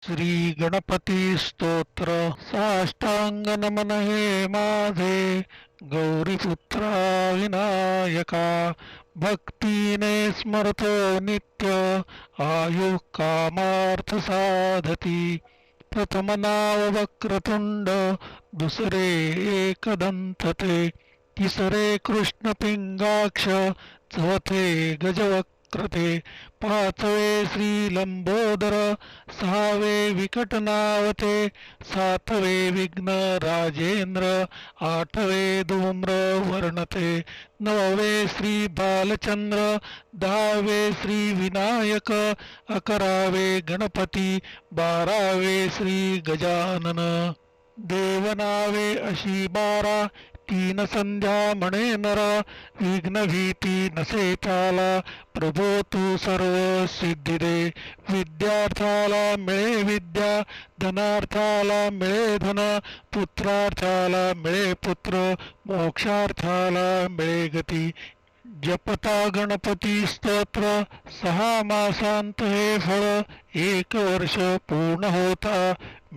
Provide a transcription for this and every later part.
श्री गणपती स्तोत्र साष्टांग नमन हे माझे गौरीपुत्रा विनायका भक्तीने स्मरतो नित्य आयु कामार्थ साधती प्रथम नाव वक्रतुंड दुसरे एकदंत ते तिसरे कृष्ण पिंगाक्ष चौथे गजवक्रते पाचवे श्री लंबोदर सहावे विकट नावते सातवे विघ्न राजेंद्र आठवे धूम्र वर्णते नववे श्री बालचंद्र दहावे श्री विनायक अकरावे गणपती बारावे श्री गजानन देवनावे अशी बारा तीन संध्या म्हणे नर विघ्न भीती नसे त्याला प्रभो तू सर्व सिद्धी दे विद्यार्थाला मिळे विद्या धनार्थाला मिळे धन पुत्रार्थाला मिळे पुत्र मोक्षार्थाला मिळे गती जपता गणपती स्तोत्र 6 मासांत हे फळ 1 वर्ष पूर्ण होता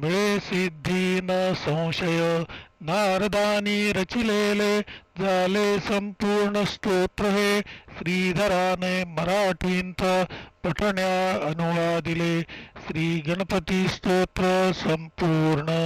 मिळे सिद्धी न संशय नारदानी रचिलेले झाले संपूर्ण स्तोत्र हे श्रीधराने मराठींत पठण्या अनुवादिले श्री गणपती स्तोत्र संपूर्ण।